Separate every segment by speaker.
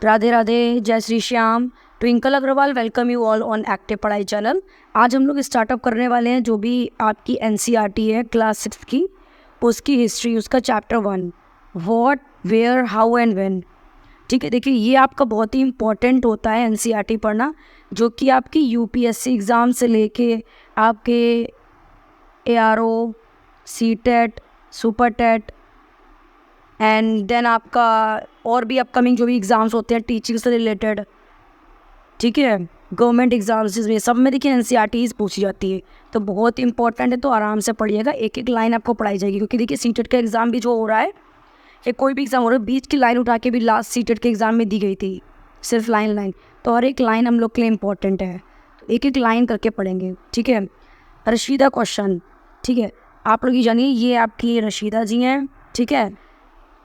Speaker 1: राधे राधे, जय Shri Shyam. Twinkle Agarwal welcome you all on active Padhai channel. आज हम लोग स्टार्टअप करने वाले हैं जो भी आपकी एनसीईआरटी है क्लास 6 की, उसकी हिस्ट्री, उसका chapter 1, what, where, how and when. ठीक है, देखिए ये आपका बहुत ही इंपॉर्टेंट होता है एनसीईआरटी पढ़ना, जो कि आपकी यूपीएससी एग्ज़ाम से लेके आपके ARO, CTET, super TET and then आपका और भी अपकमिंग जो भी एग्ज़ाम्स होते हैं टीचिंग से रिलेटेड, ठीक है, गवर्नमेंट एग्ज़ाम्स में, सब में देखिए एनसीईआरटीज़ पूछी जाती है। तो बहुत इंपॉर्टेंट है, तो आराम से पढ़िएगा, एक एक लाइन आपको पढ़ाई जाएगी। क्योंकि देखिए सीटेट का एग्ज़ाम भी जो हो रहा है, या कोई भी एग्ज़ाम हो रहा है, बीच की लाइन उठा के भी लास्ट सीटेट के एग्ज़ाम में दी गई थी, सिर्फ लाइन। तो हर एक लाइन हम लोग के लिए इंपॉर्टेंट है, तो एक एक लाइन करके पढ़ेंगे। ठीक है, रशीदा क्वेश्चन, ठीक है, आप लोग ये जानिए, ये आपकी रशीदा जी हैं। ठीक है,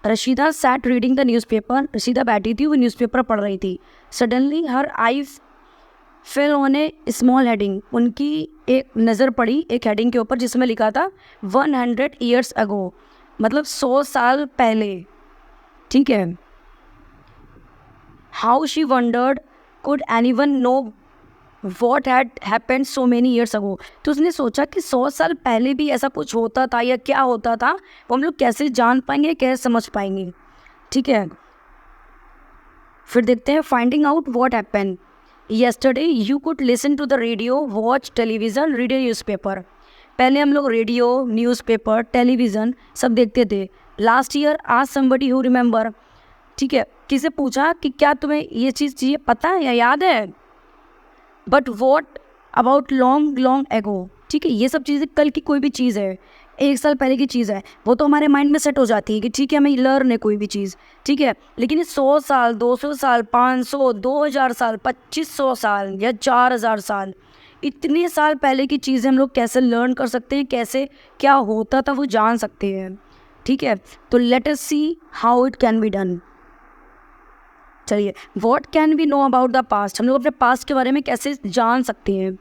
Speaker 1: Rashida sat reading the newspaper. Rashida बैठी थी, वो न्यूज़पेपर पढ़ रही थी। Suddenly her eye fell on a small heading. उनकी एक नज़र पड़ी एक हेडिंग के ऊपर जिसमें लिखा था 100 ईयर्स अगो, मतलब 100 साल पहले। ठीक है, how she wondered could anyone know what had happened so many years ago. तो उसने सोचा कि 100 साल पहले भी ऐसा कुछ होता था या क्या होता था, वो हम लोग कैसे जान पाएंगे, कैसे समझ पाएंगे। ठीक है, फिर देखते हैं finding out what happened. Yesterday you could listen to the radio, watch television, read a newspaper. पहले हम लोग रेडियो, न्यूज़पेपर, टेलीविज़न सब देखते थे। लास्ट ईयर आज समबडी हु रिमेंबर, ठीक है, किसे पूछा कि क्या तुम्हें ये चीज़ पता है या याद है। But what about long long ago, ठीक है, ये सब चीज़ें कल की कोई भी चीज़ है, 1 साल पहले की चीज़ है, वो तो हमारे माइंड में सेट हो जाती है कि ठीक है हमें लर्न है कोई भी चीज़। ठीक है, लेकिन ये 100 साल, 200 साल, 500, 2000 साल, 2500 साल या 4000 साल, इतने साल पहले की चीज़ें हम लोग कैसे लर्न कर सकते हैं, कैसे क्या होता था वो जान सकते हैं। ठीक है, तो let us see how it can be done. चलिए, what can we know about the past, हम लोग अपने पास्ट के बारे में कैसे जान सकते हैं।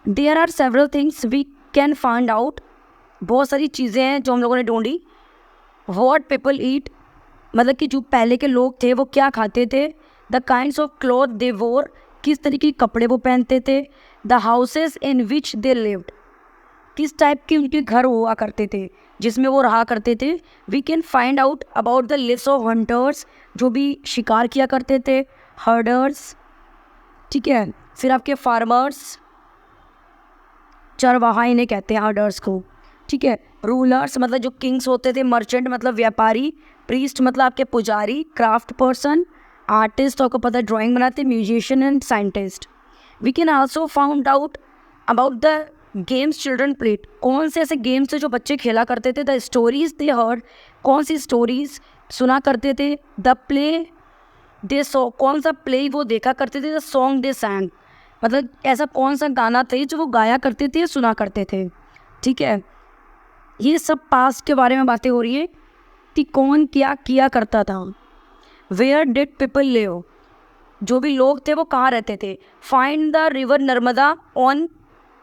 Speaker 1: There are several things we can find out, बहुत सारी चीज़ें हैं जो हम लोगों ने ढूंढी। व्हाट पीपल ईट, मतलब कि जो पहले के लोग थे वो क्या खाते थे। द काइंड्स ऑफ क्लॉथ दे वोर, किस तरीके के कपड़े वो पहनते थे। The houses in which they lived, किस टाइप के उनके घर हुआ करते थे जिसमें वो रहा करते थे। We can find out about the lives of hunters, जो भी शिकार किया करते थे, हर्डर्स। ठीक है, फिर आपके फार्मर्स, चरवाहा इन्हें कहते हैं हर्डर्स को। ठीक है, रूलर्स मतलब जो किंग्स होते थे, मर्चेंट मतलब व्यापारी, प्रीस्ट मतलब आपके पुजारी, क्राफ्ट पर्सन, आर्टिस्ट आपको पता है ड्राइंग बनाते, musician and scientist. We can also found out about the games children played, कौन से ऐसे गेम्स थे जो बच्चे खेला करते थे। द स्टोरीज दे हर्ड, कौन सी स्टोरीज सुना करते थे। द प्ले दे सो, कौन सा प्ले वो देखा करते थे। द सॉन्ग दे सैंग, मतलब ऐसा कौन सा गाना थे जो वो गाया करते थे, सुना करते थे। ठीक है, ये सब पास्ट के बारे में बातें हो रही है कि कौन क्या किया करता था। वेयर डिड पीपल लिव, जो भी लोग थे वो कहाँ रहते थे। Find the river Narmada on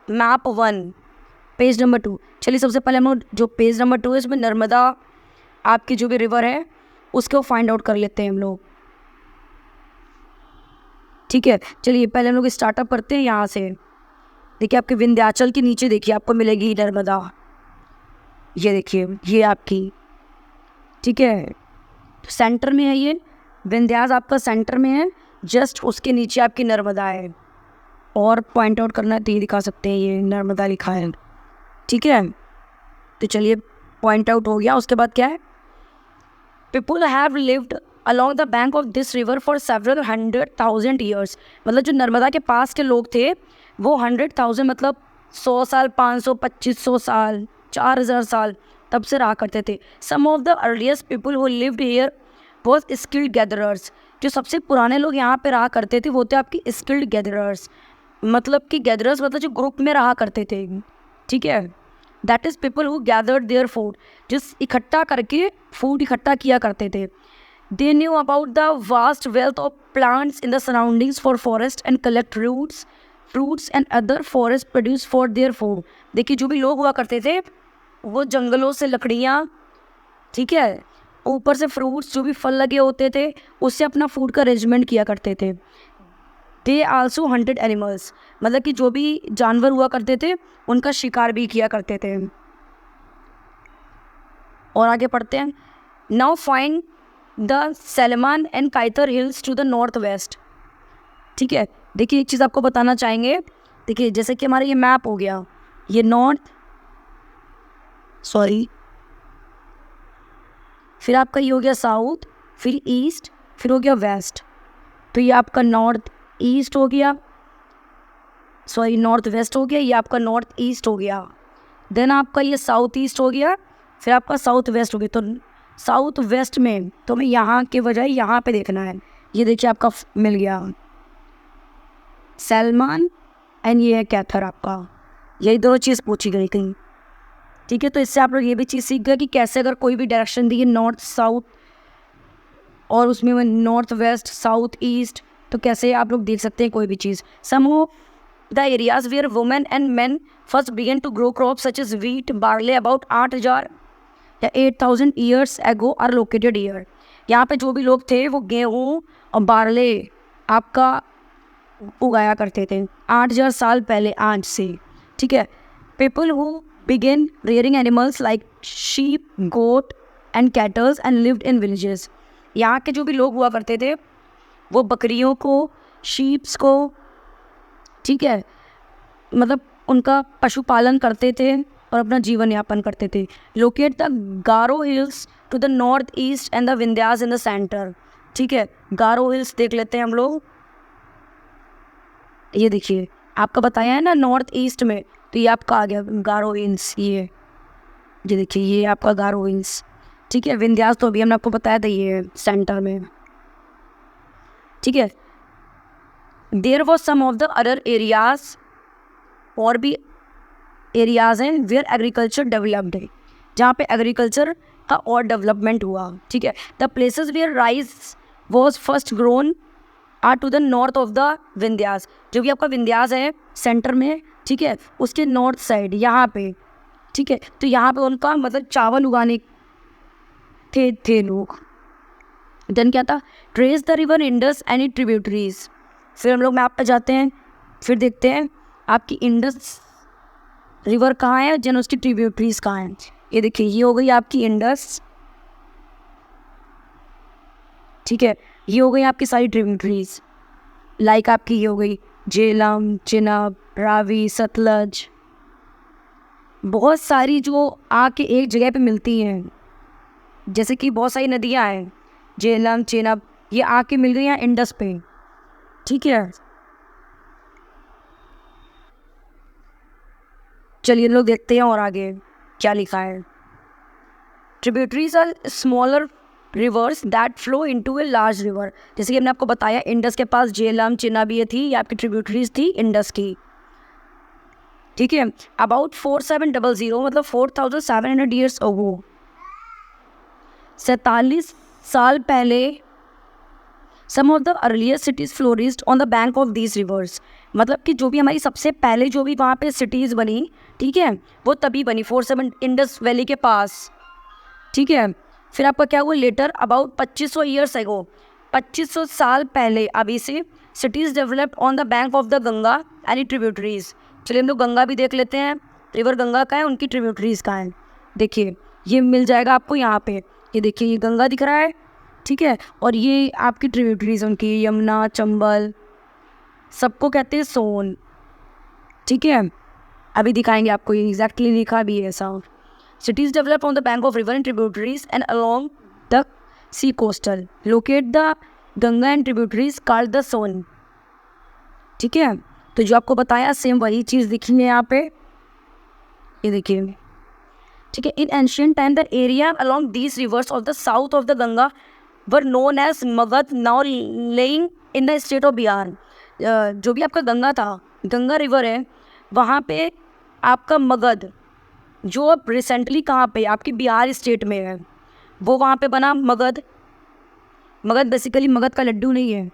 Speaker 1: map 1, page number 2। चलिए सबसे पहले हम लोग जो पेज नंबर 2 है इसमें नर्मदा आपकी जो भी रिवर है उसको फाइंड आउट कर लेते हैं हम लोग। ठीक है, चलिए पहले हम लोग स्टार्टअप करते हैं यहाँ से। देखिए आपके विंध्याचल के नीचे देखिए आपको मिलेगी नर्मदा, ये देखिए ये आपकी। ठीक है, तो सेंटर में है ये विंध्यास, आपका सेंटर में है, जस्ट उसके नीचे आपकी नर्मदा है। और पॉइंट आउट करना है तो ये दिखा सकते हैं, ये नर्मदा लिखा है। ठीक है, तो चलिए पॉइंट आउट हो गया। उसके बाद क्या है, people have lived along the bank of this river for several 100,000 years, मतलब जो नर्मदा के पास के लोग थे वो 100,000 मतलब 100 साल, 500, 2500 साल, 4000 साल तब से रहा करते थे। Some of the earliest people who lived here was skilled gatherers, जो सबसे पुराने लोग यहाँ पे रहा करते थे वो थे आपकी स्किल्ड गैदरर्स, मतलब कि गैदरर्स मतलब जो ग्रुप में रहा करते थे। ठीक है, that is people who gathered their food, जिस इकट्ठा करके फूड इकट्ठा किया करते थे। They knew about the vast wealth of plants in the surroundings for forest and collect roots, fruits and other forest produce for their food. देखिए जो भी लोग हुआ करते थे वो जंगलों से लकड़ियाँ, ठीक है, ऊपर से फ्रूट्स जो भी फल लगे होते थे उससे अपना फूड का अरेंजमेंट किया करते थे। दे आल्सो हंटेड एनिमल्स, मतलब कि जो भी जानवर हुआ करते थे उनका शिकार भी किया करते थे। और आगे पढ़ते हैं। Now find the Sulaiman and Kirthar hills to the north west. ठीक है, देखिए एक चीज़ आपको बताना चाहेंगे। देखिए जैसे कि हमारा ये मैप हो गया, ये फिर आपका ये हो गया साउथ, फिर ईस्ट, फिर हो गया वेस्ट। तो ये आपका नॉर्थ ईस्ट हो गया, नॉर्थ वेस्ट हो गया, ये आपका नॉर्थ ईस्ट हो गया। देन आपका ये साउथ ईस्ट हो गया, फिर आपका साउथ वेस्ट हो गया। तो साउथ वेस्ट में तो हमें यहाँ के बजाय यहाँ पे देखना है। ये देखिए आपका मिल गया सैलमान एंड ये है कैथर, आपका यही दोनों चीज़ पूछी गई थी। ठीक है, तो इससे आप लोग ये भी चीज़ सीख गए कि कैसे अगर कोई भी डायरेक्शन दी है नॉर्थ साउथ और उसमें नॉर्थ वेस्ट साउथ ईस्ट, तो कैसे आप लोग देख सकते हैं कोई भी चीज़। Some of the areas where women and man first began to grow crop such as wheat barley about 8,000 या 8,000 years ago are located year. यहाँ पे जो भी लोग थे वो गेहूँ और बार्ले आपका उगाया करते थे 8,000 साल पहले आज से। ठीक है, people who began rearing animals like sheep, goat and cattle and lived in villages। यहाँ के जो भी लोग हुआ करते थे वो बकरियों को, शीप्स को, ठीक है, मतलब उनका पशुपालन करते थे और अपना जीवन यापन करते थे। Locate the Garo hills to the north east and the Vindhyas in the centre. ठीक है, गारो हिल्स देख लेते हैं हम लोग। ये देखिए आपका बताया है ना नॉर्थ ईस्ट में, तो ये आपका आ गया गारो हिल्स। ये देखिए ये आपका गारो हिल्स। ठीक है, विंध्यास तो अभी हमने आपको बताया था ये सेंटर में। ठीक है, there was some of the other areas, और भी एरियाज हैं वेयर एग्रीकल्चर डेवलप्ड है, जहाँ पे एग्रीकल्चर का और डेवलपमेंट हुआ। ठीक है, the places where rice was first grown are to the north of the Vindhyas. जो भी आपका विंध्यास है सेंटर में, ठीक है, उसके नॉर्थ साइड यहाँ पे। ठीक है, तो यहाँ पे उनका मतलब चावल उगाने थे लोग। देन क्या था, trace the river Indus and it tributaries. फिर हम लोग मैप पे जाते हैं, फिर देखते हैं आपकी इंडस रिवर कहाँ है, जन उसकी ट्रिब्यूटरीज कहाँ हैं। ये देखिए ये हो गई आपकी इंडस। ठीक है, ये हो गई आपकी सारी ट्रिब्यूटरीज, लाइक आपकी ये हो गई झेलम, चिनाब, रावी, सतलज, बहुत सारी जो आके एक जगह पे मिलती हैं। जैसे कि बहुत सारी नदियाँ हैं, झेलम, चिनाब, ये आके मिल गई हैं इंडस पे। ठीक है, चलिए लोग देखते हैं और आगे क्या लिखा है। Tributaries are smaller rivers that flow into a large river. जैसे कि हमने आपको बताया इंडस के पास झेलम, चिनाब ये थी, ये आपकी ट्रिब्यूटरीज थी इंडस की। ठीक है, अबाउट 4700 मतलब 4,700 ईयर्स अगो, 47 साल पहले, some of the earliest cities flourished on the bank of these rivers. मतलब कि जो भी हमारी सबसे पहले जो भी वहाँ पे सिटीज़ बनी, ठीक है, वो तभी बनी 47 इंडस वैली के पास। ठीक है, फिर आपका क्या हुआ लेटर अबाउट 2500 ईयर्स एगो, 2500 साल पहले अभी से cities developed on the bank of the Ganga and tributaries. चलिए हम लोग गंगा भी देख लेते हैं, रिवर गंगा का है, उनकी ट्रिब्यूटरीज का है। देखिए ये मिल जाएगा आपको यहाँ पे, ये देखिए ये गंगा दिख रहा है। ठीक है, और ये आपकी ट्रिब्यूटरीज उनकी यमुना, चंबल, सबको कहते हैं सोन। ठीक है, अभी दिखाएंगे आपको, ये एग्जैक्टली लिखा भी है ऐसा। Cities develop on the bank of river and tributaries and along the sea coastal. Locate the Ganga and tributaries called the Son. ठीक है, तो जो आपको बताया सेम वही चीज़ दिखी है यहाँ पे, ये देखिए। ठीक है, in ancient time the area along these rivers of the south of the Ganga were known as Magad, now laying in the state of Bihar. जो भी आपका गंगा था, गंगा रिवर है, वहाँ पे आपका मगध जो अब रिसेंटली कहाँ पे आपकी बिहार स्टेट में है, वो वहाँ पे बना मगध। मगध बेसिकली मगध का लड्डू नहीं है,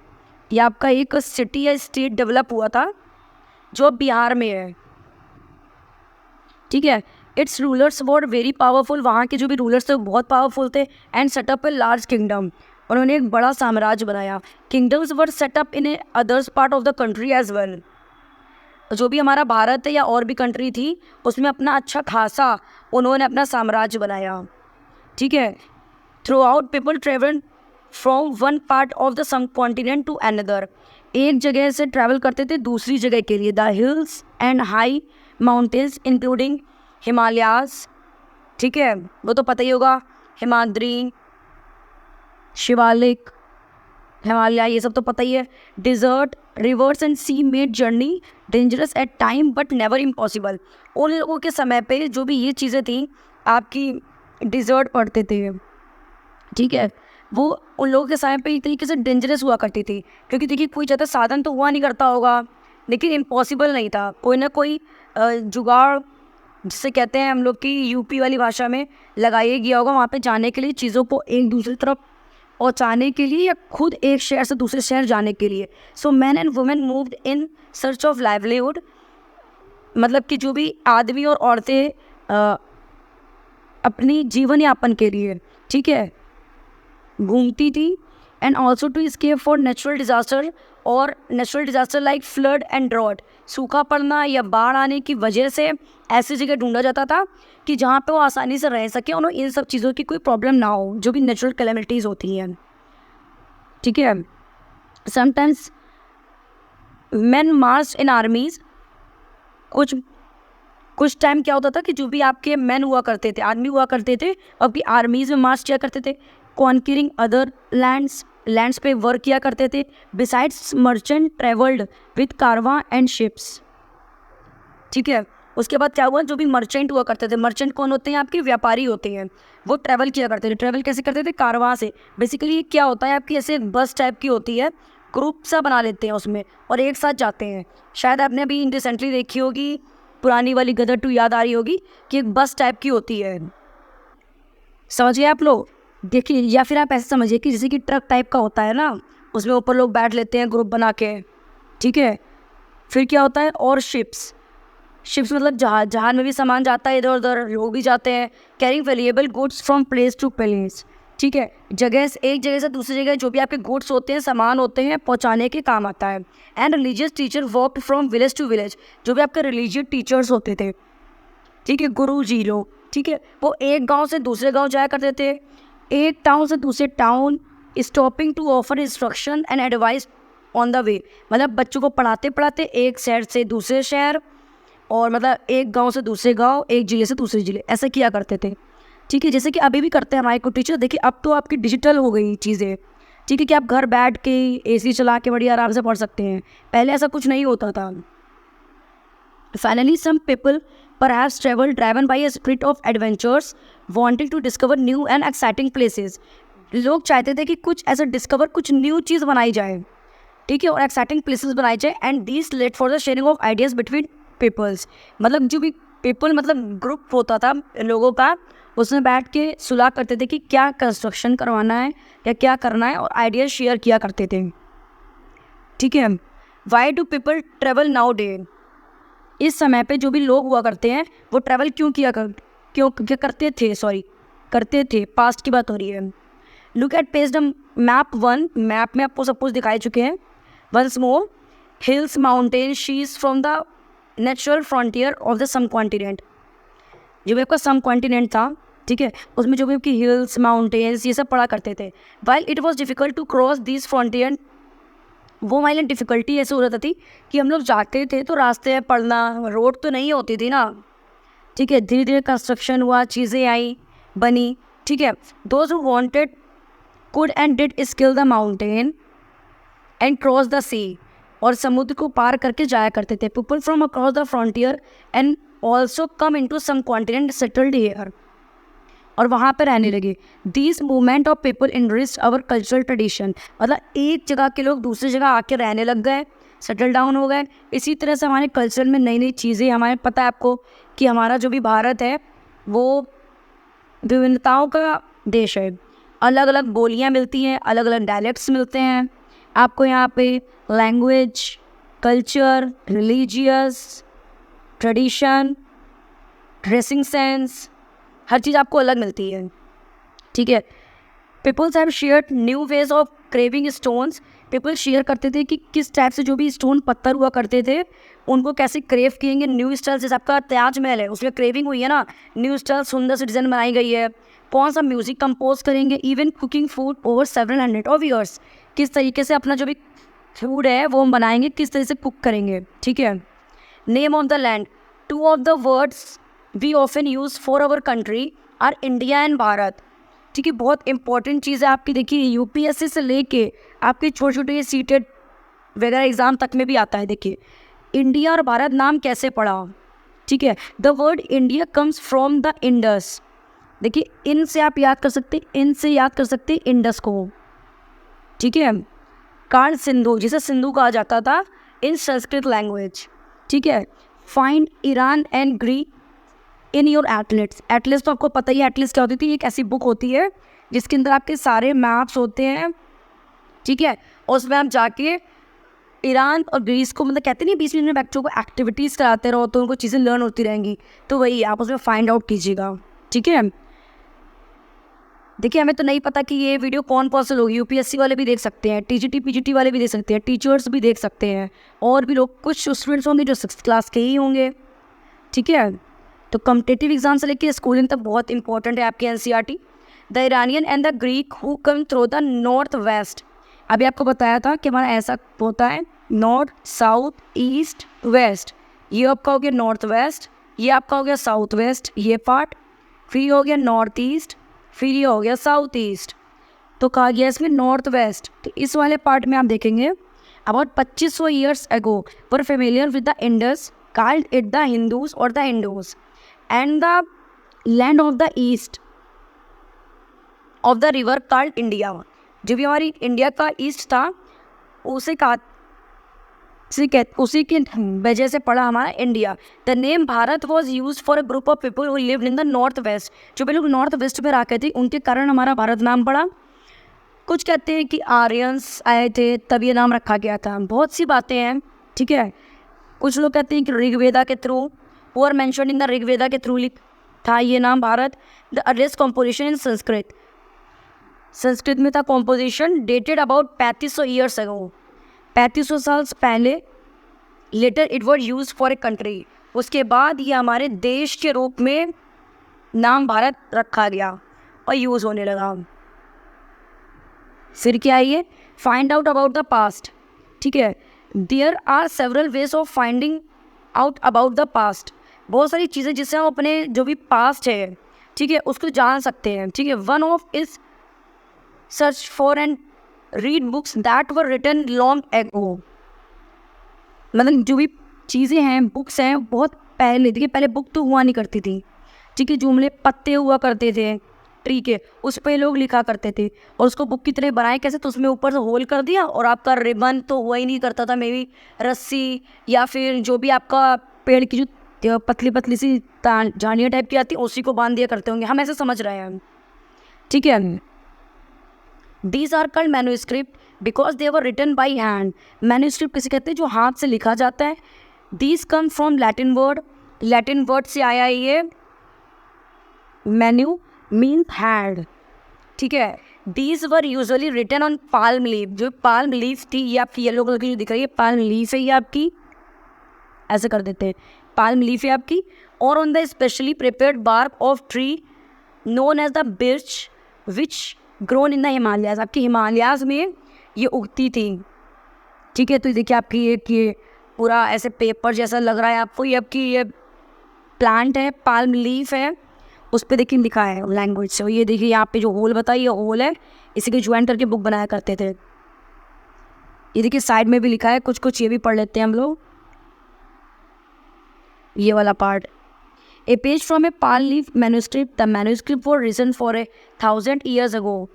Speaker 1: ये आपका एक सिटी या स्टेट डेवलप हुआ था जो अब बिहार में है। ठीक है, it's rulers were very powerful, वहाँ के जो भी रूलर्स थे वो बहुत पावरफुल थे, and set up a large kingdom, उन्होंने एक बड़ा साम्राज्य बनाया। Kingdoms were set up in a others part of the country as well, जो भी हमारा भारत है या और भी कंट्री थी उसमें अपना अच्छा खासा उन्होंने अपना साम्राज्य बनाया, ठीक है। Throughout people travel from one part of the subcontinent to another, एक जगह से ट्रैवल करते थे दूसरी जगह के लिए। The hills and high mountains including Himalayas, ठीक है, वो तो पता ही होगा, हिमाद्री, शिवालिक, हिमालय, ये सब तो पता ही है। Desert, rivers and sea made journey dangerous at time but never impossible, उन लोगों के समय पे जो भी ये चीज़ें थी, आपकी डिजर्ट पड़ते थे, ठीक है, वो उन लोगों के समय पे एक तरीके से डेंजरस हुआ करती थी, क्योंकि देखिए कोई ज़्यादा साधन तो हुआ नहीं करता होगा, लेकिन इम्पॉसिबल नहीं था, कोई ना कोई जुगाड़, जिसे कहते हैं हम लोग की यूपी वाली भाषा में, लगाया गया होगा वहाँ पे जाने के लिए, चीज़ों को एक दूसरी तरफ पहुँचाने के लिए या खुद एक शहर से दूसरे शहर जाने के लिए। So man and women moved in search of livelihood, मतलब कि जो भी आदमी और औरतें अपनी जीवन यापन के लिए, ठीक है, घूमती थी। And also to escape for natural disaster, और natural disaster like flood and drought, सूखा पड़ना या बाढ़ आने की वजह से ऐसी जगह ढूंढा जाता था कि जहाँ पे वो आसानी से रह सके, उन्हें इन सब चीज़ों की कोई प्रॉब्लम ना हो, जो भी नेचुरल कैलेमिटीज़ होती हैं, ठीक है। समटाइम्स मैन मार्च इन आर्मीज, कुछ टाइम क्या होता था कि जो भी आपके मैन हुआ करते थे, आदमी हुआ करते थे, अपनी आर्मीज में मार्च किया करते थे, कॉन्क्यूरिंग अदर लैंड्स पे वर्क किया करते थे। Besides merchant travelled with Karwaan and ships, ठीक है। उसके बाद क्या हुआ, जो भी मर्चेंट हुआ करते थे, मर्चेंट कौन होते हैं, आपके व्यापारी होते हैं, वो ट्रैवल किया करते थे। ट्रैवल कैसे करते थे, कारवां से। बेसिकली ये क्या होता है, आपकी ऐसे बस टाइप की होती है, ग्रुप सा बना लेते हैं उसमें और एक साथ जाते हैं। शायद आपने अभी रिसेंटली देखी होगी, पुरानी वाली गदर 2 याद आ रही होगी, कि एक बस टाइप की होती है, समझिए आप लोग, देखिए, या फिर आप ऐसे समझिए कि जैसे कि ट्रक टाइप का होता है ना, उसमें ऊपर लोग बैठ लेते हैं ग्रुप बना के, ठीक है। फिर क्या होता है, और शिप्स मतलब जहाज में भी सामान जाता है, इधर उधर लोग भी जाते हैं। Carrying valuable goods from place to place, ठीक है, एक जगह से दूसरी जगह जो भी आपके गुड्स होते हैं, सामान होते हैं, पहुंचाने के काम आता है। And religious teacher walked from village to village, जो भी आपके रिलीजियस टीचर्स होते थे, ठीक है, गुरु जी लोग, ठीक है, वो एक गांव से दूसरे गांव जाया करते थे, एक टाउन से दूसरे town, stopping to offer instruction and advice on the way, मतलब बच्चों को पढ़ाते पढ़ाते एक शहर से दूसरे शहर, और मतलब एक गांव से दूसरे गांव, एक जिले से दूसरे जिले, ऐसा किया करते थे, ठीक है। जैसे कि अभी भी करते हैं हमारे को टीचर। देखिए अब तो आपकी डिजिटल हो गई चीज़ें, ठीक है, कि आप घर बैठ के एसी चला के बड़ी आराम से पढ़ सकते हैं, पहले ऐसा कुछ नहीं होता था। Finally some people perhaps travel driven by a spirit of adventures, wanting to discover new and exciting places, लोग चाहते थे कि कुछ ऐसा डिस्कवर, कुछ न्यू चीज़ बनाई जाए, ठीक है, और एक्साइटिंग प्लेसेस बनाई जाए। And this let for the sharing of ideas between peoples, मतलब जो भी पीपल मतलब ग्रुप होता था लोगों का, उसमें बैठ के सुलह करते थे कि क्या कंस्ट्रक्शन करवाना है या क्या करना है, और आइडियाज शेयर किया करते थे, ठीक है। Why do people travel now day, इस समय पे जो भी लोग हुआ करते हैं वो ट्रैवल क्या करते थे, पास्ट की बात हो रही है। Look at page the map 1, map में आपको सब कुछ दिखाई चुके हैं। Once more, hills, mountains, seas from the natural frontier of the subcontinent, जो भी आपका सम कॉन्टिनेंट था, ठीक है, उसमें जो भी आपकी हिल्स, माउंटेन्स, ये सब पढ़ा करते थे। While it was difficult to cross this frontier, वो हमारे लिए डिफ़िकल्टी ऐसे हो जाती थी कि हम लोग जाते थे तो रास्ते में पड़ना, रोड तो नहीं होती थी ना, ठीक है, धीरे धीरे कंस्ट्रक्शन हुआ, चीज़ें आई, बनी, ठीक है। Those who wanted could and did scale the mountain and cross the sea, और समुद्र को पार करके जाया करते थे। People from across the frontier and also come into subcontinent settled here, और वहाँ पर रहने लगे। This movement of people enriched our cultural tradition, मतलब एक जगह के लोग दूसरी जगह आके रहने लग गए, सेटल डाउन हो गए। इसी तरह से हमारे कल्चर में नई नई चीज़ें, हमारे पता है आपको कि हमारा जो भी भारत है वो विभिन्नताओं का देश है, अलग अलग बोलियाँ मिलती हैं, अलग अलग डायलेक्ट्स मिलते हैं आपको यहाँ पे, language, culture, religious tradition, dressing sense, हर चीज़ आपको अलग मिलती है, ठीक है। Peoples have shared new ways of carving stones. People share करते थे कि किस टाइप से जो भी स्टोन पत्थर हुआ करते थे उनको कैसे क्रेव किएंगे न्यू स्टाइल। जैसे आपका ताजमहल है, उसमें क्रेविंग हुई है ना, न्यू स्टाइल सुंदर से डिज़ाइन बनाई गई है। कौन सा म्यूजिक कंपोज करेंगे, even cooking food over 700 of years, किस तरीके से अपना जो भी फूड है वो हम बनाएंगे, किस तरह से कुक करेंगे, ठीक है। Name of the land, two of the words we often use for our country are India and Bharat, ठीक है। बहुत इंपॉर्टेंट चीज़ है आपकी, देखिए यूपीएससी से लेके आपके छोटे छोटे सीटेड वगैरह एग्जाम तक में भी आता है। देखिए इंडिया और भारत नाम कैसे पड़ा, ठीक है। The word India comes from the Indus, देखिए इन से आप याद कर सकते हैं, इन से याद कर सकते हैं इंडस को, ठीक है। काल सिंधु, जिसे सिंधु कहा जाता था इन संस्कृत लैंग्वेज, ठीक है। Find Iran and Greek in your atlas. Atlas तो आपको पता ही है, एटलेट्स क्या होती थी, एक ऐसी बुक होती है जिसके अंदर आपके सारे मैप्स होते हैं, ठीक है। और उसमें आप जाके ईरान और ग्रीस को, मतलब कहते नहीं 20 मिनट में बच्चों को एक्टिविटीज़ कराते रहो तो उनको चीज़ें लर्न होती रहेंगी, तो वही आप उसमें फाइंड आउट कीजिएगा, ठीक है। देखिए हमें तो नहीं पता कि ये वीडियो कौन से लोग, यूपीएससी वाले भी देख सकते हैं, टीजीटी पीजीटी वाले भी देख सकते हैं, टीचर्स भी देख सकते हैं, और भी लोग, कुछ स्टूडेंट्स होंगे जो 6th क्लास के ही होंगे, ठीक है। तो कॉम्पिटिटिव एग्जाम से लेकर स्कूलिंग तक बहुत इंपॉर्टेंट है आपके NCERT. The Iranian and the Greek who come through the north waste, अभी आपको बताया था कि हमारा ऐसा होता है नॉर्थ साउथ ईस्ट वेस्ट, ये आपका हो गया नॉर्थ वेस्ट, ये आपका हो गया साउथ वेस्ट, ये पार्ट, फिर हो गया नॉर्थ ईस्ट, फिर ये हो गया साउथ ईस्ट, तो कहा गया इसमें नॉर्थ वेस्ट। तो इस वाले पार्ट में आप देखेंगे about 2500 years ago were familiar with the Indus, called it the Hindos or the Indos, and the land of the east of the river called India. जो भी हमारी इंडिया का ईस्ट था उसे कहा, उसी की वजह से पड़ा हमारा India. The name Bharat was use for a group of people who lived in the north waste, जो भी लोग नॉर्थ वेस्ट में रहा थे उनके कारण हमारा भारत नाम पड़ा। कुछ कहते हैं कि आर्यंस आए थे तब ये नाम रखा गया था, बहुत सी बातें हैं, ठीक है। कुछ लोग कहते हैं कि ऋग्वेदा के थ्रू, और मेंशन इन द ऋग्वेदा के थ्रू था ये नाम Bharat. The earliest composition in Sanskrit, Sanskrit में था composition, dated about 3500 years ago, 3500 साल पहले। Later it was use for a country, उसके बाद ये हमारे देश के रूप में नाम भारत रखा गया और यूज़ होने लगा। फिर क्या है ये, find out about the past, ठीक है। There are several ways of finding out about the past, बहुत सारी चीज़ें जिससे हम अपने जो भी पास्ट है, ठीक है, उसको जान सकते हैं, ठीक है। One of is search for and read books that were written long ago, मतलब जो भी चीज़ें हैं, बुक्स हैं, बहुत पहले, देखिए पहले बुक तो हुआ नहीं करती थी, ठीक है। जुमले पत्ते हुआ करते थे ट्री के, उस पर लोग लिखा करते थे और उसको बुक की तरह बनाए कैसे, तो उसमें ऊपर से होल कर दिया और आपका रिबन तो हुआ ही नहीं करता था, मे बी रस्सी या फिर जो भी आपका पेड़ की जो पतली पतली सी झाड़ियाँ टाइप की आती उसी को बांध दिया करते होंगे, हम ऐसे समझ रहे हैं, ठीक है। These are called manuscript because they were written by hand, manuscript किसे कहते हैं, जो हाथ से लिखा जाता है। These come from Latin word, Latin word से आया ये मैन्यू मीन्स हैंड, ठीक है। These were usually written on palm leaf, जो पाल्म लीफ थी ये आपकी येलो कलर की जो दिख रही है पाल्म लीफ है, ये आपकी ऐसे कर देते हैं, पाल्म लीफ है आपकी। और on the specially prepared bark of tree known as the birch which grown in the Himalayas, आपकी हिमालयाज में ये उगती थी, ठीक है। तो देखिए आपकी ये पूरा ऐसे पेपर जैसा लग रहा है आपको, ये आपकी ये प्लांट है, पाल्म लीफ है, उस पर देखिए लिखा है लैंग्वेज से। ये देखिए यहाँ पे जो होल बताइए, ये होल है, इसी के ज्वाइन करके बुक बनाया करते थे। ये देखिए साइड में भी लिखा है, कुछ कुछ ये भी पढ़ लेते हैं हम लोग, ये वाला part. A page from a palm leaf manuscript, the manuscript was written for 1000 years ago,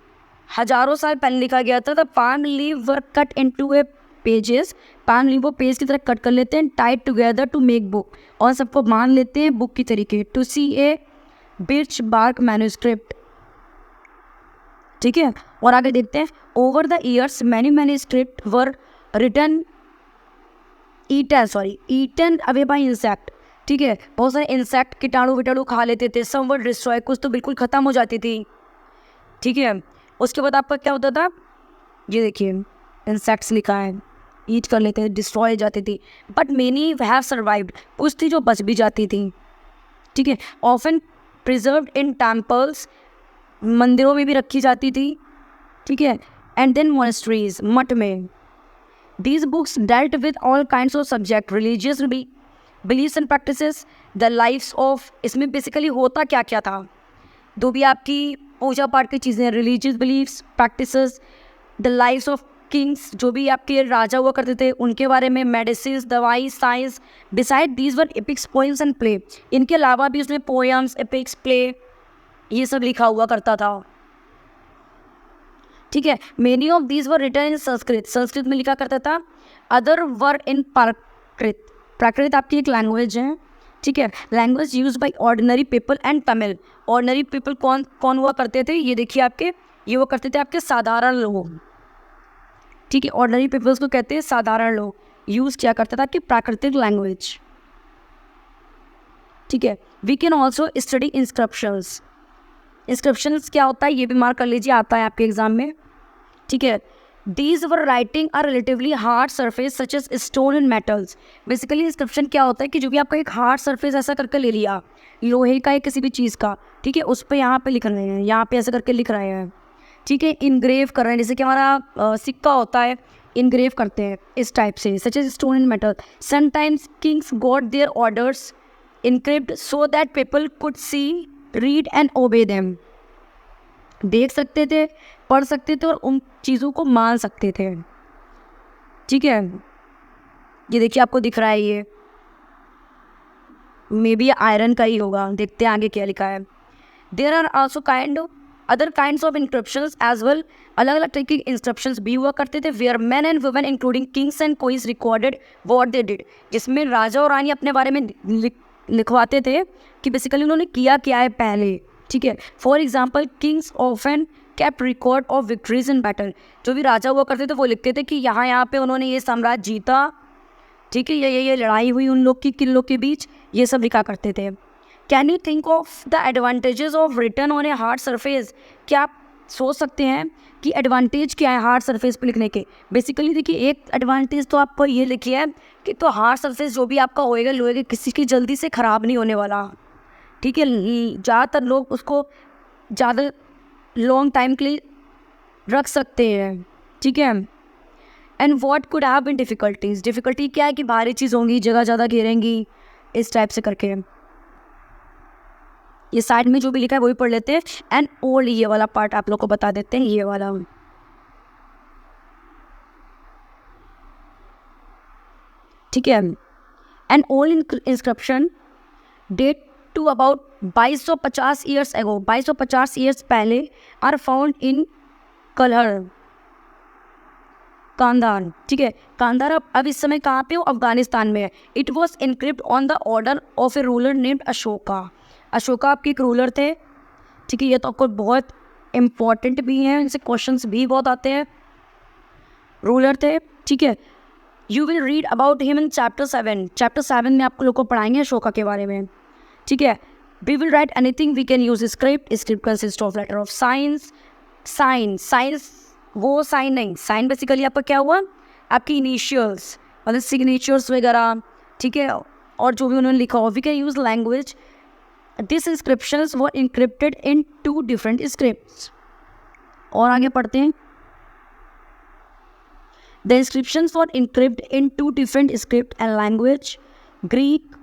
Speaker 1: हज़ारों साल पहले लिखा गया था। The palm leaf were cut into a pages, palm leaf वो पेज की तरह कट कर लेते हैं, tied together to make book, और सबको बांध लेते हैं बुक की तरीके। To see a birch bark manuscript, ठीक है। और आगे देखते हैं, over the years many manuscript were written eaten away by insect, ठीक है, बहुत सारे इंसेक्ट कीटाणु विटाणु खा लेते थे, सम वर डिस्ट्रॉय, कुछ तो बिल्कुल ख़त्म हो जाती थी, ठीक है। उसके बाद आपका क्या होता था, ये देखिए इंसेक्ट्स लिखा है, ईट कर लेते थे, डिस्ट्रॉय जाती थी, बट मेनी हैव सर्वाइव्ड, कुछ थी जो बच भी जाती थी, ठीक है। ऑफन प्रिजर्व्ड इन टेम्पल्स, मंदिरों में भी रखी जाती थी, ठीक है। एंड देन मोनेस्ट्रीज, मठ में। These books dealt with all kinds of subject, religious believes and practices, the lifes of, इसमें बेसिकली होता क्या क्या था, जो भी आपकी पूजा पाठ की चीज़ें, religious believes practices, the lifes of kings, जो भी आपके राजा हुआ करते थे उनके बारे में, मेडिसिन, दवाई, science. Besides these were epics, poems and play, इनके अलावा भी उसमें पोएम्स, एपिक्स, प्ले, ये सब लिखा हुआ करता था, ठीक है। Many of these were written in Sanskrit, Sanskrit में लिखा करता था। अदर वर इन प्राकृत, प्राकृत आपकी एक लैंग्वेज है, ठीक है, language use by ordinary people and Tamil. Ordinary people कौन कौन हुआ करते थे, ये देखिए आपके, ये हुआ करते थे आपके साधारण लोग, ठीक है। ऑर्डिनरी पीपल्स को कहते हैं साधारण लोग, यूज़ किया करता था कि प्राकृतिक लैंग्वेज, ठीक है। We can also study inscriptions, inscriptions क्या होता है ये भी मार्क कर लीजिए, आता है आपके एग्जाम में, ठीक है। These were writing are relatively hard surface such as stone and metals. Basically inscription क्या होता है कि जो भी आपका एक हार्ड सरफेस ऐसा करके ले लिया, लोहे का या किसी भी चीज़ का, ठीक है, उस पर यहाँ पे लिख रहे हैं, यहाँ पे ऐसा करके लिख रहे हैं, ठीक है, इनग्रेव कर रहे हैं, जैसे कि हमारा सिक्का होता है, इनग्रेव करते हैं इस टाइप से, such as stone and metal. Sometimes kings got their orders encrypt so that people could see, read and obey them, देख सकते थे, पढ़ सकते थे और उन चीज़ों को मान सकते थे, ठीक है। ये देखिए आपको दिख रहा है, ये मे बी आयरन का ही होगा, देखते हैं आगे क्या लिखा है। There are also other kinds of inscriptions as well, अलग अलग टाइप के इंस्क्रिप्शंस भी हुआ करते थे। Where man and women including kings and queens recorded what they did, जिसमें राजा और रानी अपने बारे में लिखवाते थे कि बेसिकली उन्होंने किया क्या है पहले, ठीक है। For example Kings often kept record of victories in battle, जो भी राजा हुआ करते थे वो लिखते थे कि यहाँ पे उन्होंने ये साम्राज्य जीता, ठीक है, ये लड़ाई हुई उन लोग की, किन लोग के बीच, ये सब लिखा करते थे। Can you think of the advantages of written on a hard surface, क्या आप सोच सकते हैं कि एडवांटेज क्या है हार्ड सरफेस पे लिखने के। बेसिकली देखिए एक एडवांटेज तो आपको ये लिखी है कि तो हार्ड सरफेस जो भी आपका होएगा लोहे के, किसी की जल्दी से ख़राब नहीं होने वाला, ठीक है। ज़्यादातर लोग उसको ज़्यादा लॉन्ग टाइम के लिए रख सकते हैं, ठीक है। And what could have been difficulties, difficulty क्या है कि भारी चीज़ होंगी, जगह ज़्यादा घेरेंगी, इस टाइप से करके। ये साइड में जो भी लिखा है वही पढ़ लेते हैं। एंड ओल्ड, ये वाला पार्ट आप लोग को बता देते हैं, ये वाला, ठीक है। And old inscription date to about 2250 years ago, 2250 years पहले, आर फाउंड इन कलहर, कांधार, ठीक है। कांधार अब इस समय कहाँ पे हो, अफगानिस्तान में है। It was encrypt on the order of A ruler named Ashoka, Ashoka आपके एक रूलर थे, ठीक है। ये तो आपको बहुत इम्पॉर्टेंट भी हैं, इनसे क्वेश्चंस भी बहुत आते हैं, रूलर थे, ठीक है। You will read about him in chapter 7, chapter 7 में आपको लोग को पढ़ाएंगे अशोका के बारे में, ठीक है। We will write anything, we can use script, script consist of letter of signs, signs वो साइन नहीं, साइन बेसिकली आपका क्या हुआ, आपकी इनिशियल्स मतलब सिग्नेचर्स वगैरह, ठीक है, और जो भी उन्होंने लिखा हो। We can use language, this inscriptions were encrypted in 2 different scripts. और आगे पढ़ते हैं। The inscriptions were encrypt in 2 different script and language, Greek,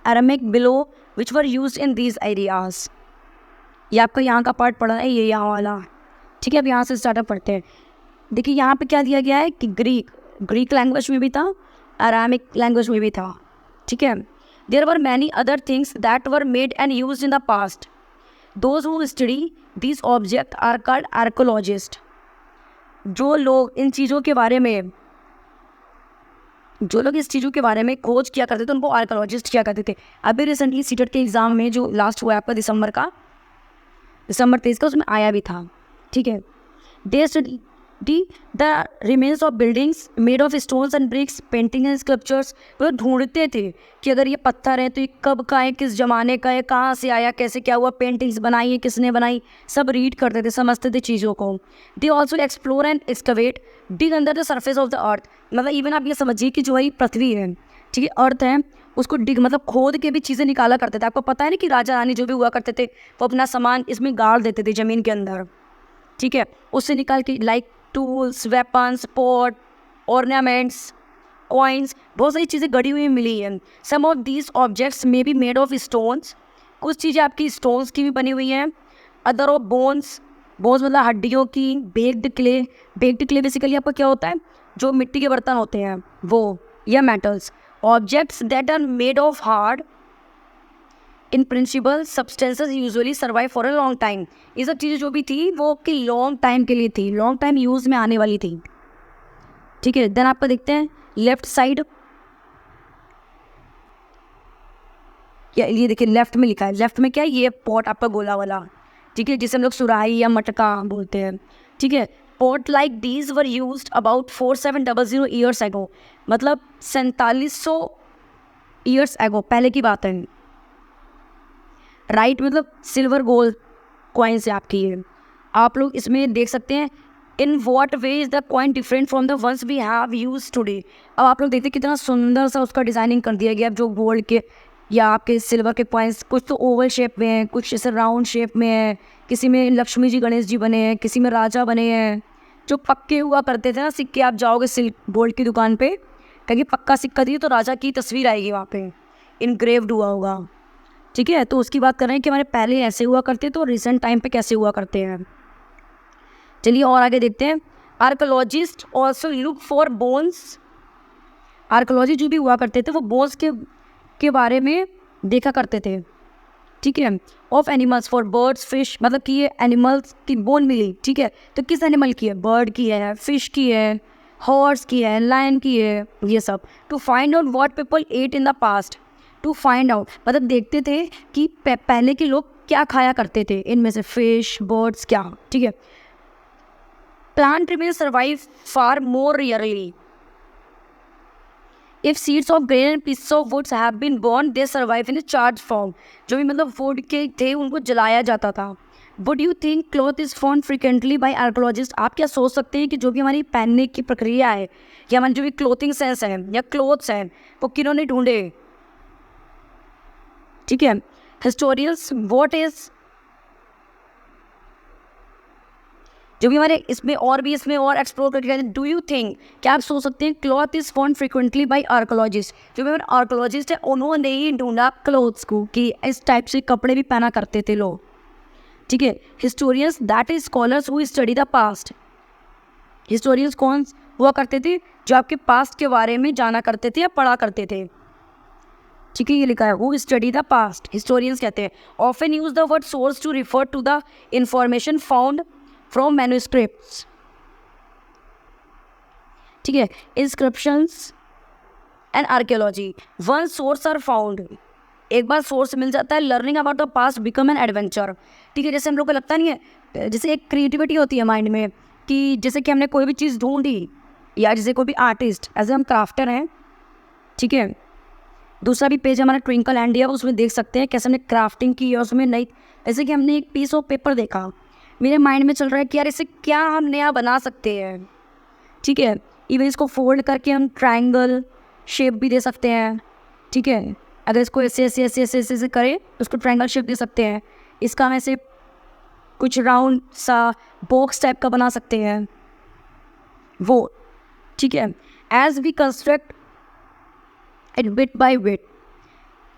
Speaker 1: Aramaic below, which were used in these areas. ये आपका यहाँ का पार्ट पढ़ा है, ये यहाँ वाला, ठीक है। अब यहाँ से स्टार्टअप पढ़ते हैं। देखिए यहाँ पे क्या दिया गया है कि ग्रीक लैंग्वेज में भी था, अरामिक लैंग्वेज में भी था, ठीक है। There were many other things that were made and used in the past. Those who study this object are called archaeologist. जो लोग इन चीज़ों के बारे में, जो लोग इस चीज़ों के बारे में खोज किया करते थे उनको आर्कोलॉजिस्ट किया करते थे। अभी रिसेंटली सीटेट के एग्ज़ाम में जो लास्ट हुआ आपका दिसंबर 23 का, उसमें आया भी था, ठीक है। डी the remains of buildings made of stones and bricks, painting and sculptures. वो ढूंढते थे कि अगर ये पत्थर है तो ये कब का है, किस ज़माने का है, कहाँ से आया, कैसे क्या हुआ, पेंटिंग्स बनाई है किसने बनाई, सब रीड करते थे, समझते थे चीज़ों को। They also explore and excavate dig under the surface of the earth. मतलब इवन आप ये समझिए कि जो है पृथ्वी है, ठीक है, अर्थ है, उसको डिग मतलब खोद के भी चीज़ें निकाला करते थे। आपको पता है ना कि राजा रानी जो भी हुआ करते थे वो अपना सामान इसमें गाड़ देते थे ज़मीन के अंदर, ठीक है, उससे निकाल के like tools, weapons, pot, ornaments, coins, बहुत सारी चीज़ें गड़ी हुई मिली हैं। Some of these objects may be made of stones, कुछ चीज़ें आपकी स्टोन्स की भी बनी हुई हैं। अदर ऑफ बोन्स, बोन्स मतलब हड्डियों की। Baked clay, baked clay basically आपका क्या होता है, जो मिट्टी के बर्तन होते हैं वो, या metals. Objects that are made of hard in principle substances usually survive for a long time. ये सब चीज़ें जो भी थी वो कि लॉन्ग टाइम के लिए थी, लॉन्ग टाइम यूज़ में आने वाली थी, ठीक है। देन आपको देखते हैं लेफ्ट साइड, या ये देखिए लेफ्ट में लिखा है, लेफ्ट में क्या है, ये पॉट आपका गोला वाला, ठीक है, जिसे हम लोग सुराही या मटका बोलते हैं, ठीक है। Pot like these were used about 4700 years ago, मतलब 4700 ईयर्स एगो, पहले की बात है, राइट, मतलब सिल्वर गोल्ड कॉइन्स है आपकी ये। आप लोग इसमें देख सकते हैं in what way is the coin different from the ones we have use today. अब आप लोग देखते हैं कितना सुंदर सा उसका डिज़ाइनिंग कर दिया गया। जो गोल्ड के या आपके सिल्वर के कॉइन्स, कुछ तो ओवल शेप में है, कुछ ऐसे राउंड शेप में है, किसी में लक्ष्मी जी गणेश जी बने हैं, किसी में राजा बने हैं। जो पक्के हुआ करते थे ना सिक्के, आप जाओगे सिल्क गोल्ड की दुकान पे, कहीं पक्का सिक्का दिए तो राजा की तस्वीर आएगी वहाँ पे, इनग्रेव्ड हुआ होगा, ठीक है। तो उसकी बात कर रहे हैं कि हमारे पहले ऐसे हुआ करते तो रिसेंट टाइम पे कैसे हुआ करते हैं। चलिए और आगे देखते हैं। Archaeologist also look for bones, archaeology जो भी हुआ करते थे वो बोन्स के बारे में देखा करते थे, ठीक है। Of animals for birds, fish, मतलब कि ये एनिमल्स की बोन मिली, ठीक है, तो किस एनिमल की है, बर्ड की है, फिश की है, हॉर्स की है, लायन की है, ये सब। To find out what people ate in the past, to find out मतलब देखते थे कि पहले के लोग क्या खाया करते थे, इनमें से फिश, बर्ड्स क्या, ठीक है। Plant will survive far more rarely if seeds of grain and pieces of woods have been burn, they survive in a charge form. जो भी मतलब वुड के थे उनको जलाया जाता था। Would you think cloth is found frequently by archaeologist, आप क्या सोच सकते हैं कि जो भी हमारी पहनने की प्रक्रिया है या हमारी जो भी क्लोथिंग सेंस है या क्लोथ्स हैं वो किन्होंने ढूंढे, ठीक है। हिस्टोरियंस व्हाट इज, जो भी हमारे इसमें और एक्सप्लोर करके, डू यू थिंक, क्या आप सोच सकते हैं cloth is found frequently by archaeologist, जो भी हमारे आर्कोलॉजिस्ट है उन्होंने ही ढूंढा क्लोथ्स को कि इस टाइप से कपड़े भी पहना करते थे लोग, ठीक है। Historians that is scholars who study the past, historians कौन हुआ करते थे, जो आपके पास्ट के बारे में जाना करते थे या पढ़ा करते थे, ठीक है। ये लिखा है who study the past, historians कहते हैं। Often use the word source to refer to the information found from manuscripts, ठीक है। Inscriptions and archaeology, one source are found, एक बार सोर्स मिल जाता है, learning about the past become an adventure, ठीक है। जैसे हम लोग को लगता नहीं है, जैसे एक क्रिएटिविटी होती है माइंड में कि जैसे कि हमने कोई भी चीज़ ढूंढी, या जैसे कोई भी आर्टिस्ट, ऐसे हम क्राफ्टर हैं, ठीक है। दूसरा भी पेज हमारा ट्विंकल इंडिया, उसमें देख सकते हैं कैसे हमने क्राफ्टिंग की और उसमें नई, जैसे कि हमने एक पीस ऑफ पेपर देखा, मेरे माइंड में चल रहा है कि यार इसे क्या हम नया बना सकते हैं, ठीक है। इवन इसको फोल्ड करके हम ट्रायंगल शेप भी दे सकते हैं, ठीक है। अगर इसको ऐसे ऐसे ऐसे ऐसे ऐसे करें उसको ट्रायंगल शेप दे सकते हैं। इसका हम ऐसे कुछ राउंड सा बॉक्स टाइप का बना सकते हैं वो, ठीक है। As we construct it bit by bit,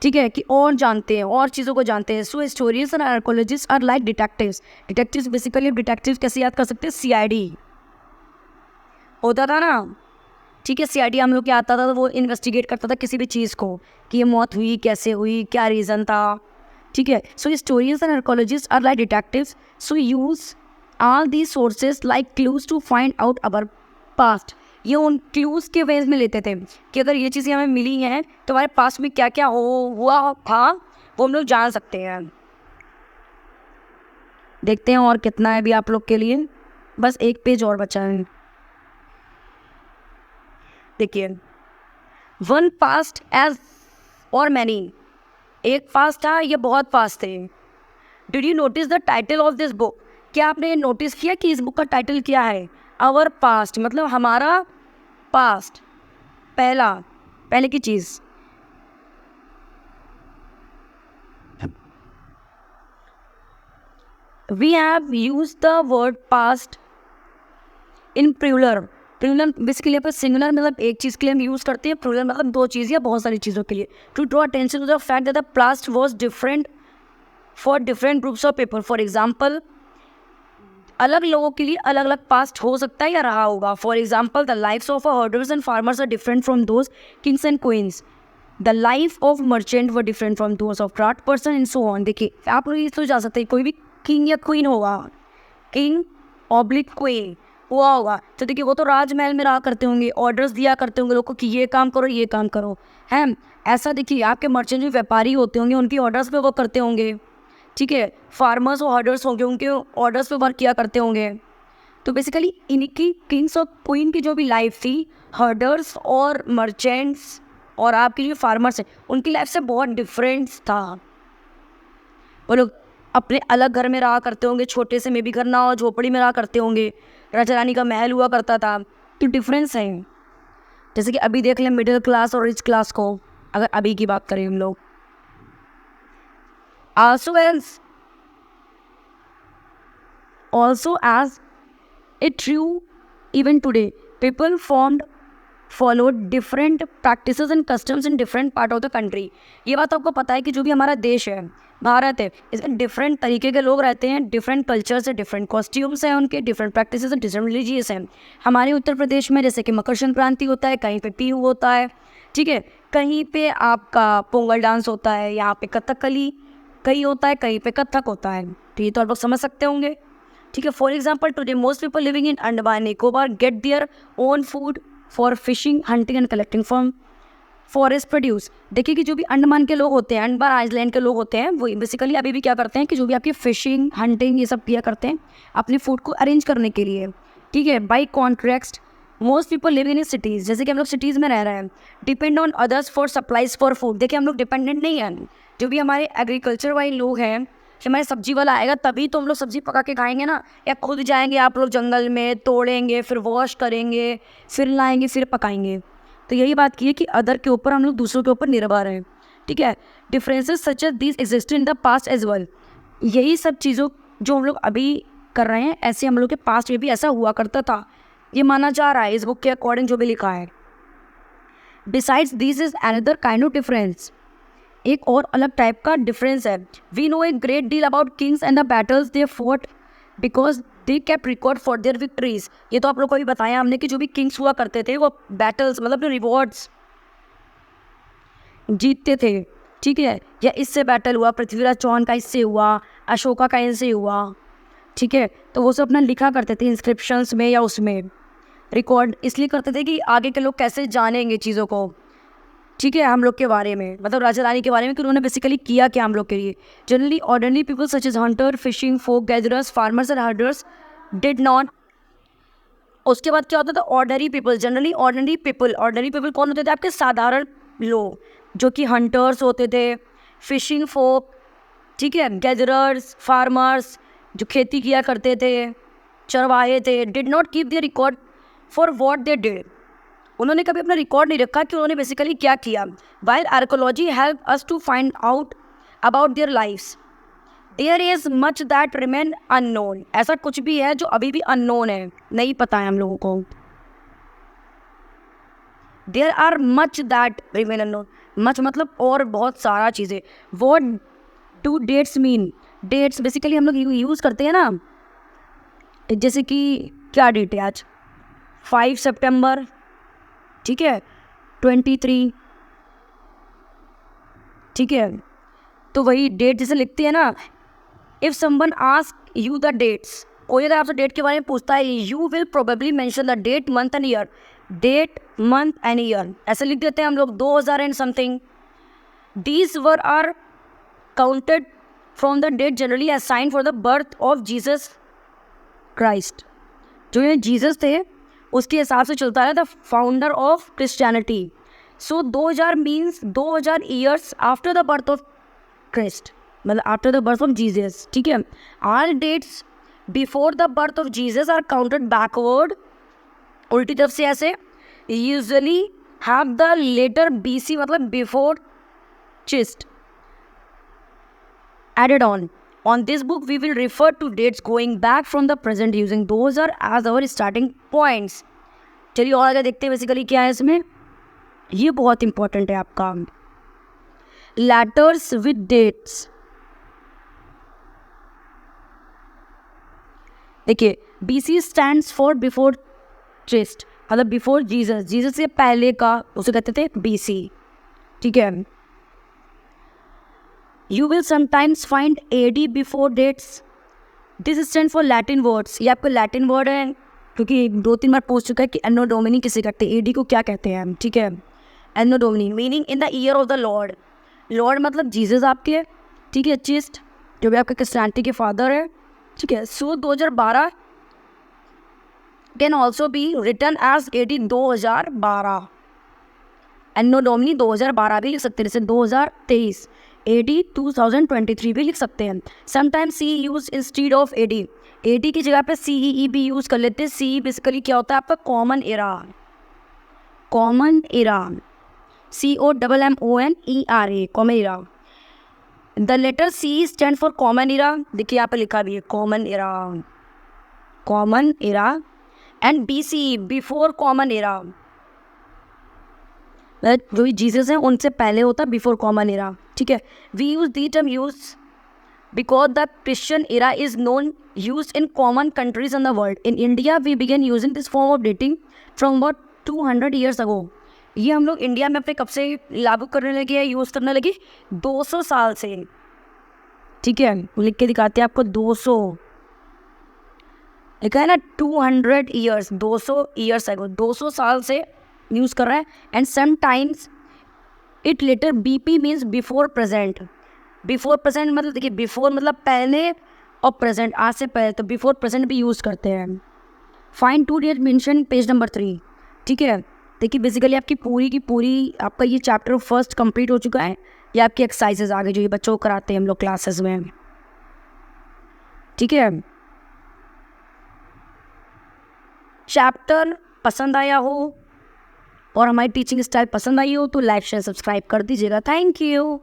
Speaker 1: ठीक है, कि और जानते हैं और चीज़ों को जानते हैं। So historians and archaeologist are like detectives, detectives basically detectives कैसे याद कर सकते हैं, सीआईडी होता था ना, ठीक है। सीआईडी हम लोग क्या आता था, तो वो इन्वेस्टिगेट करता था किसी भी चीज़ को कि ये मौत हुई कैसे हुई, क्या रीज़न था, ठीक है। So historians and archaeologist are like detectives, so use all these sources like clues to find out our past. ये उन क्लूज़ के वेज में लेते थे कि अगर ये चीज़ें हमें मिली हैं तो हमारे पास में क्या क्या हुआ था वो हम लोग जान सकते हैं। देखते हैं और कितना है अभी आप लोग के लिए, बस एक पेज और बचा है। देखिए, वन पास्ट एज और मैनी, एक फास्ट था, ये बहुत फास्ट थे. Did you notice the title of this book? क्या आपने नोटिस किया कि इस बुक का टाइटल क्या है? आवर पास्ट, मतलब हमारा पास्ट, पहले की चीज़. We have use the word past in plural. Plural basically पर सिंगुलर मतलब एक चीज़ के लिए हम यूज़ करते हैं, प्लूरल मतलब दो चीज़ या बहुत सारी चीज़ों के लिए. To draw attention to the fact that the past was different for different groups of people. For example, अलग लोगों के लिए अलग अलग पास्ट हो सकता है या रहा होगा. For example, the lifes of herders and farmers are different from those kings and queens. The life of merchant were different from those of craft person and so on. देखिए, आप लोग ये तो जा सकते हैं, कोई भी किंग या क्वीन होगा, किंग ऑब्लिक क्वीन हुआ होगा, तो देखिए वो तो राजमहल में रहा करते होंगे, ऑर्डर्स दिया करते होंगे लोगों को कि ये काम करो, ये काम करो, है ऐसा. देखिए, आपके मर्चेंट जो व्यापारी होते होंगे, उनकी ऑर्डर्स पे वर्क करते होंगे, ठीक है. फार्मर्स और हर्डर्स होंगे, उनके ऑर्डर्स पे वर्क किया करते होंगे. तो बेसिकली इनकी किंग्स और क्वीन की जो भी लाइफ थी, हर्डर्स और मर्चेंट्स और आपके जो फार्मर्स हैं, उनकी लाइफ से बहुत डिफरेंस था. वो लोग अपने अलग घर में रहा करते होंगे, छोटे से में भी घर ना हो, झोपड़ी में रहा करते होंगे, राजा रानी का महल हुआ करता था. तो डिफरेंस है. जैसे कि अभी देख लें मिडिल क्लास और रिच क्लास को, अगर अभी की बात करें हम लोग. Also as it true even today, people followed different practices and customs in different part of the country. ये बात आपको पता है कि जो भी हमारा देश है, भारत है, इसमें डिफरेंट तरीके के लोग रहते हैं, डिफरेंट कल्चर्स है, डिफरेंट कॉस्ट्यूम्स हैं उनके, डिफरेंट प्रैक्टिसेस हैं, डिफरेंट रिलीजियस हैं. हमारे उत्तर प्रदेश में जैसे कि मकर संक्रांति होता है, कहीं पे पीहू होता है, ठीक है, कहीं पे आपका पोंगल डांस होता है, यहाँ पे कथकली कहीं होता है, कहीं पे कथक होता है. तो ये तो आप लोग समझ सकते होंगे, ठीक है. For example, today most people living in Andaman Nicobar get their own food for fishing, hunting and collecting from forest produce. देखिए कि जो भी अंडमान के लोग होते हैं, अंडमान आइलैंड के लोग होते हैं, वो बेसिकली अभी भी क्या करते हैं कि जो भी आपकी फिशिंग, हंटिंग ये सब किया करते हैं अपने फूड को अरेंज करने के लिए, ठीक है, by contract. Most people live in cities, जैसे कि हम लोग सिटीज़ में रह रहे हैं, depend on others for supplies for food. देखिए, हम लोग डिपेंडेंट नहीं हैं. जो भी हमारे एग्रीकल्चर वाले लोग हैं, कि हमारे सब्जी वाला आएगा तभी तो हम लोग सब्जी पका के खाएंगे ना, या खुद जाएंगे आप लोग जंगल में, तोड़ेंगे, फिर वॉश करेंगे, फिर लाएंगे, फिर पकाएंगे. तो यही बात की है कि अदर के ऊपर हम लोग दूसरों के ऊपर निर्भर हैं, ठीक है. Differences such as this existed in the past as well. यही सब चीज़ों जो हम लोग अभी कर रहे हैं, ऐसे हम लोग के पास्ट में भी ऐसा हुआ करता था, ये माना जा रहा है इस बुक के अकॉर्डिंग जो भी लिखा है. Besides this is another kind of difference, एक और अलग टाइप का डिफरेंस है. We know a great deal about kings and the battles they fought because they kept record for their victories. ये तो आप लोग को भी बताया हमने कि जो भी किंग्स हुआ करते थे, वो बैटल्स मतलब अपने रिवॉर्ड्स जीतते थे, ठीक है. या इससे बैटल हुआ, पृथ्वीराज चौहान का इससे हुआ, अशोका का इनसे हुआ, ठीक है. तो वो सब अपना लिखा करते थे इंस्क्रिप्शंस में या उसमें रिकॉर्ड इसलिए करते थे कि आगे के लोग कैसे जानेंगे चीज़ों को, ठीक है, हम लोग के बारे में, मतलब राजा रानी के बारे में कि उन्होंने बेसिकली किया क्या हम लोग के लिए. Generally ordinary people such as hunter, fishing folk, gatherers, farmers and herders did not. उसके बाद क्या होता था, ordinary people. Generally ordinary people कौन होते थे? आपके साधारण लोग, जो कि हंटर्स होते थे, फिशिंग फोक, ठीक है, गैदरर्स, फार्मर्स जो खेती किया करते थे, चरवाहे थे. Did not keep their record for what they did. उन्होंने कभी अपना रिकॉर्ड नहीं रखा कि उन्होंने बेसिकली क्या किया. While archaeology help us to find out about their lifes, there is much that remain unknown. ऐसा कुछ भी है जो अभी भी अननोन है, नहीं पता है हम लोगों को. There are much that remain unknown, much मतलब और बहुत सारा चीज़ें. What do dates mean? Dates basically हम लोग यूज़ करते हैं ना, जैसे कि क्या डेट है आज, 5 सितंबर, ठीक है, 23, ठीक है. तो वही डेट जैसे लिखते हैं ना. If someone ask you the dates, कोई अगर आपसे डेट के बारे में पूछता है, you will probably mention the date, month and year. Date, month and year ऐसे लिख देते हैं हम लोग, 2000 and something. These were are counted from the date generally assign for the birth of Jesus Christ. जो ये जीसस थे उसके हिसाब से चलता है the founder of Christianity. So 2000 means 2000 years after the birth of Christ, मतलब after the birth of Jesus, ठीक है। All dates before the birth of Jesus are counted backward, उल्टी तरफ से ऐसे, usually have the letter BC मतलब before Christ added on. On this book, we will refer to dates going back from the present using those are as our starting points. चलिए और आगे देखते हैं बेसिकली क्या है इसमें। ये बहुत इंपॉर्टेंट है आपका, लेटर्स विद डेट्स। देखिए BC stands for before Christ, मतलब बिफोर जीसस, जीसस से पहले का उसे कहते थे BC, ठीक है। You will sometimes find AD before dates. This stands for Latin words. ये आपका लैटिन वर्ड है, क्योंकि 2-3 बार पूछ चुका है कि एनो डोमिनी किसे कहते हैं, AD को क्या कहते हैं हम, ठीक है। Anno domini meaning in the year of the Lord, Lord मतलब जीसस आपके, ठीक है, क्रिस्ट जो भी आपके क्रिश्चियनिटी के फादर है, ठीक है। So 2012 can also be written as AD 2012, Anno Domini 2012 भी लिख सकते हैं, जैसे 2023 AD 2023 भी लिख सकते हैं। Sometimes CE use instead of AD की जगह पे CEE भी यूज़ कर लेते हैं। CE बेसिकली क्या होता है आपका common era, common era, COMMONERA, common era. The letter CE stand for common era, देखिए यहाँ पे लिखा भी है common era, common era, and BCE before common era, जो भी जीसस हैं उनसे पहले होता है बिफोर कॉमन एरा, ठीक है। We use the term use because the Christian era is known use in common countries in the world. In India we began using this form of dating from about 200 years ago. ये हम लोग India में अपने कब से लागू करने लगे, यूज़ करने लगे, 200 साल से, ठीक है। लिख के दिखाते हैं आपको, 200 लिखा है ना, 200 ईयर्स, 200 ईयर्स अगो, 200 साल से यूज़ कर रहा है। And sometimes it later BP means before present. Before present मतलब देखिए, बिफोर मतलब पहले और प्रेजेंट आज से पहले, तो बिफोर प्रेजेंट भी यूज़ करते हैं। Find two date mention page number 3, ठीक है। देखिए बेसिकली आपकी पूरी की पूरी आपका ये चैप्टर फर्स्ट कंप्लीट हो चुका है। ये आपकी एक्सरसाइजेज आगे जो ये बच्चों को कराते हैं हम लोग क्लासेस में, ठीक है। चैप्टर पसंद आया हो और हमारी टीचिंग स्टाइल पसंद आई हो तो लाइक शेयर सब्सक्राइब कर दीजिएगा। Thank you.